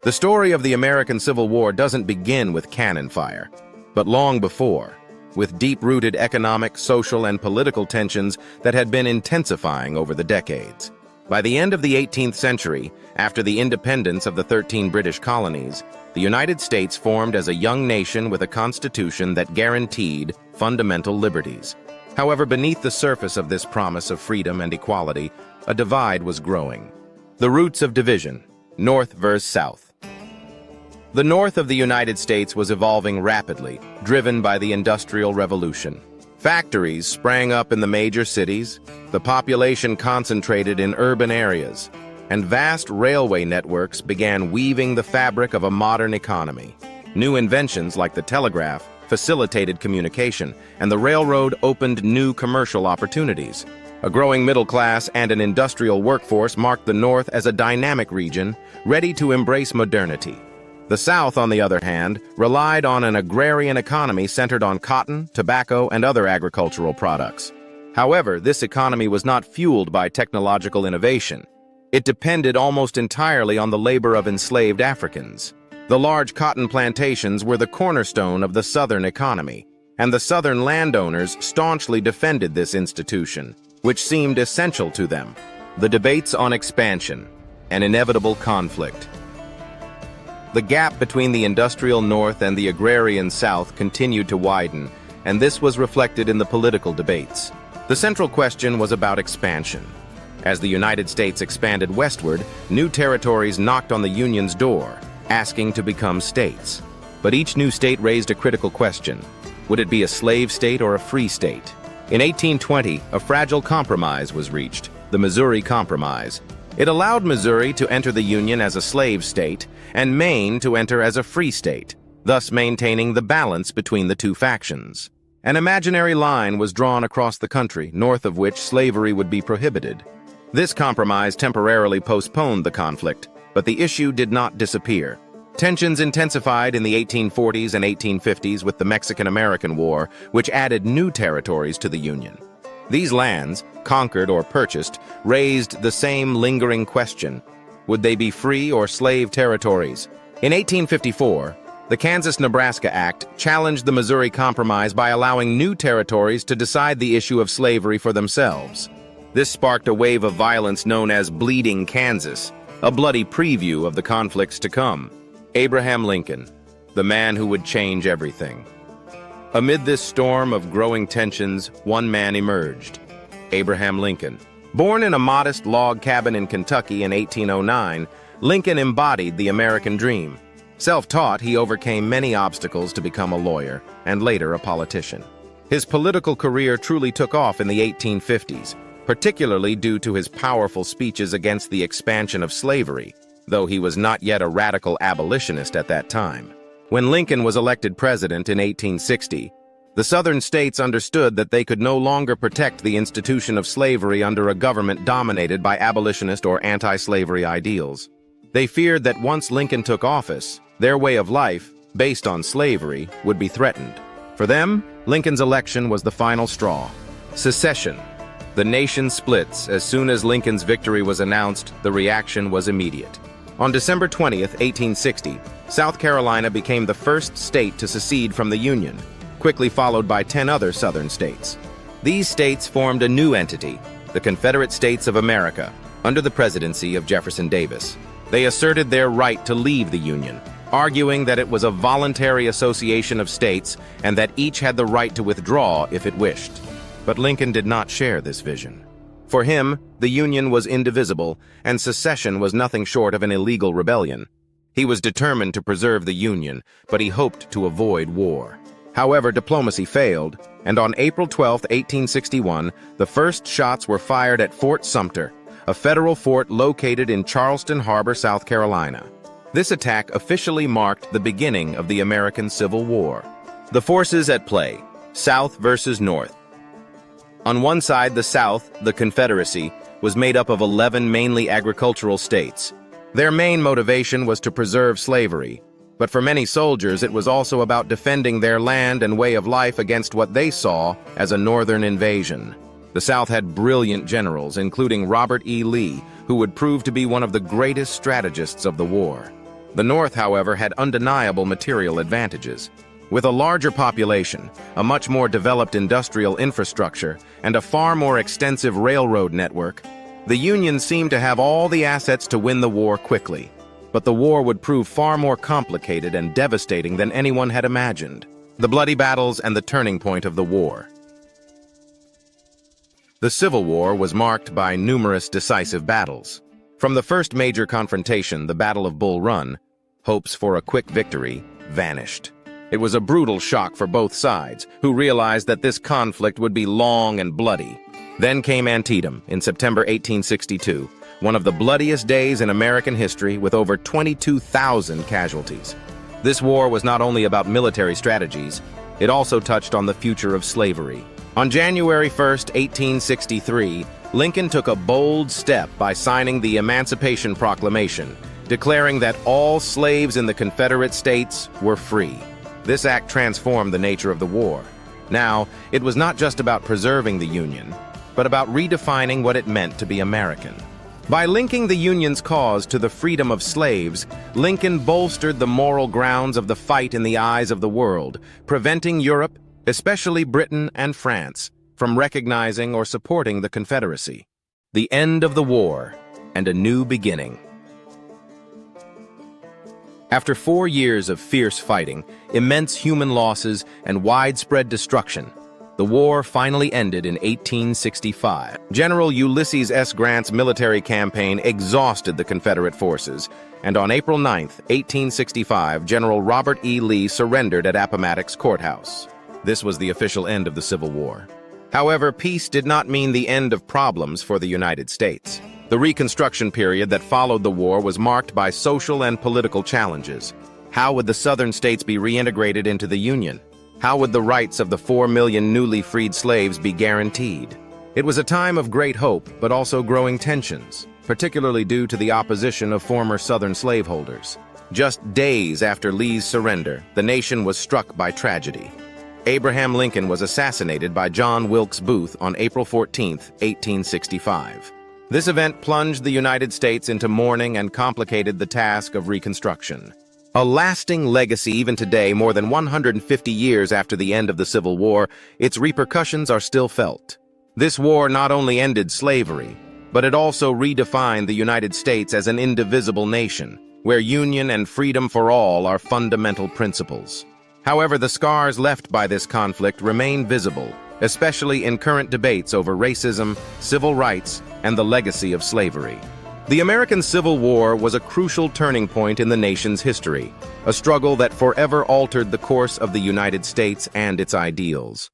The story of the American Civil War doesn't begin with cannon fire, but long before, with deep-rooted economic, social, and political tensions that had been intensifying over the decades. By the end of the 18th century, after the independence of the 13 British colonies, the United States formed as a young nation with a constitution that guaranteed fundamental liberties. However, beneath the surface of this promise of freedom and equality, a divide was growing. The roots of division, North versus South. The North of the United States was evolving rapidly, driven by the Industrial Revolution. Factories sprang up in the major cities, the population concentrated in urban areas, and vast railway networks began weaving the fabric of a modern economy. New inventions like the telegraph facilitated communication, and the railroad opened new commercial opportunities. A growing middle class and an industrial workforce marked the North as a dynamic region, ready to embrace modernity. The South, on the other hand, relied on an agrarian economy centered on cotton, tobacco, and other agricultural products. However, this economy was not fueled by technological innovation. It depended almost entirely on the labor of enslaved Africans. The large cotton plantations were the cornerstone of the Southern economy, and the Southern landowners staunchly defended this institution, which seemed essential to them. The debates on expansion, an inevitable conflict. The gap between the industrial North and the agrarian South continued to widen, and this was reflected in the political debates. The central question was about expansion. As the United States expanded westward, new territories knocked on the Union's door, asking to become states. But each new state raised a critical question. Would it be a slave state or a free state? In 1820, a fragile compromise was reached, the Missouri Compromise. It allowed Missouri to enter the Union as a slave state and Maine to enter as a free state, thus maintaining the balance between the two factions. An imaginary line was drawn across the country, north of which slavery would be prohibited. This compromise temporarily postponed the conflict, but the issue did not disappear. Tensions intensified in the 1840s and 1850s with the Mexican-American War, which added new territories to the Union. These lands, conquered or purchased, raised the same lingering question: would they be free or slave territories? In 1854, the Kansas-Nebraska Act challenged the Missouri Compromise by allowing new territories to decide the issue of slavery for themselves. This sparked a wave of violence known as Bleeding Kansas, a bloody preview of the conflicts to come. Abraham Lincoln, the man who would change everything. Amid this storm of growing tensions, one man emerged: Abraham Lincoln. Born in a modest log cabin in Kentucky in 1809, Lincoln embodied the American dream. Self-taught, he overcame many obstacles to become a lawyer, and later a politician. His political career truly took off in the 1850s, particularly due to his powerful speeches against the expansion of slavery, though he was not yet a radical abolitionist at that time. When Lincoln was elected president in 1860, the Southern states understood that they could no longer protect the institution of slavery under a government dominated by abolitionist or anti-slavery ideals. They feared that once Lincoln took office, their way of life, based on slavery, would be threatened. For them, Lincoln's election was the final straw. Secession. The nation splits. As soon as Lincoln's victory was announced, the reaction was immediate. On December 20th, 1860, South Carolina became the first state to secede from the Union, quickly followed by 10 other Southern states. These states formed a new entity, the Confederate States of America, under the presidency of Jefferson Davis. They asserted their right to leave the Union, arguing that it was a voluntary association of states and that each had the right to withdraw if it wished. But Lincoln did not share this vision. For him, the Union was indivisible, and secession was nothing short of an illegal rebellion. He was determined to preserve the Union, but he hoped to avoid war. However, diplomacy failed, and on April 12, 1861, the first shots were fired at Fort Sumter, a federal fort located in Charleston Harbor, South Carolina. This attack officially marked the beginning of the American Civil War. The forces at play: South versus North. On one side, the South, the Confederacy, was made up of 11 mainly agricultural states. Their main motivation was to preserve slavery, but for many soldiers it was also about defending their land and way of life against what they saw as a northern invasion. The South had brilliant generals, including Robert E. Lee, who would prove to be one of the greatest strategists of the war. The North, however, had undeniable material advantages. With a larger population, a much more developed industrial infrastructure, and a far more extensive railroad network, the Union seemed to have all the assets to win the war quickly. But the war would prove far more complicated and devastating than anyone had imagined. The bloody battles and the turning point of the war. The Civil War was marked by numerous decisive battles. From the first major confrontation, the Battle of Bull Run, hopes for a quick victory vanished. It was a brutal shock for both sides, who realized that this conflict would be long and bloody. Then came Antietam in September 1862, one of the bloodiest days in American history with over 22,000 casualties. This war was not only about military strategies, it also touched on the future of slavery. On January 1st, 1863, Lincoln took a bold step by signing the Emancipation Proclamation, declaring that all slaves in the Confederate States were free. This act transformed the nature of the war. Now, it was not just about preserving the Union, but about redefining what it meant to be American. By linking the Union's cause to the freedom of slaves, Lincoln bolstered the moral grounds of the fight in the eyes of the world, preventing Europe, especially Britain and France, from recognizing or supporting the Confederacy. The end of the war and a new beginning. After 4 years of fierce fighting, immense human losses, and widespread destruction, the war finally ended in 1865. General Ulysses S. Grant's military campaign exhausted the Confederate forces, and on April 9, 1865, General Robert E. Lee surrendered at Appomattox Courthouse. This was the official end of the Civil War. However, peace did not mean the end of problems for the United States. The Reconstruction period that followed the war was marked by social and political challenges. How would the Southern states be reintegrated into the Union? How would the rights of the 4 million newly freed slaves be guaranteed? It was a time of great hope, but also growing tensions, particularly due to the opposition of former Southern slaveholders. Just days after Lee's surrender, the nation was struck by tragedy. Abraham Lincoln was assassinated by John Wilkes Booth on April 14, 1865. This event plunged the United States into mourning and complicated the task of Reconstruction. A lasting legacy even today, more than 150 years after the end of the Civil War, its repercussions are still felt. This war not only ended slavery, but it also redefined the United States as an indivisible nation, where union and freedom for all are fundamental principles. However, the scars left by this conflict remain visible, especially in current debates over racism, civil rights, and the legacy of slavery. The American Civil War was a crucial turning point in the nation's history, a struggle that forever altered the course of the United States and its ideals.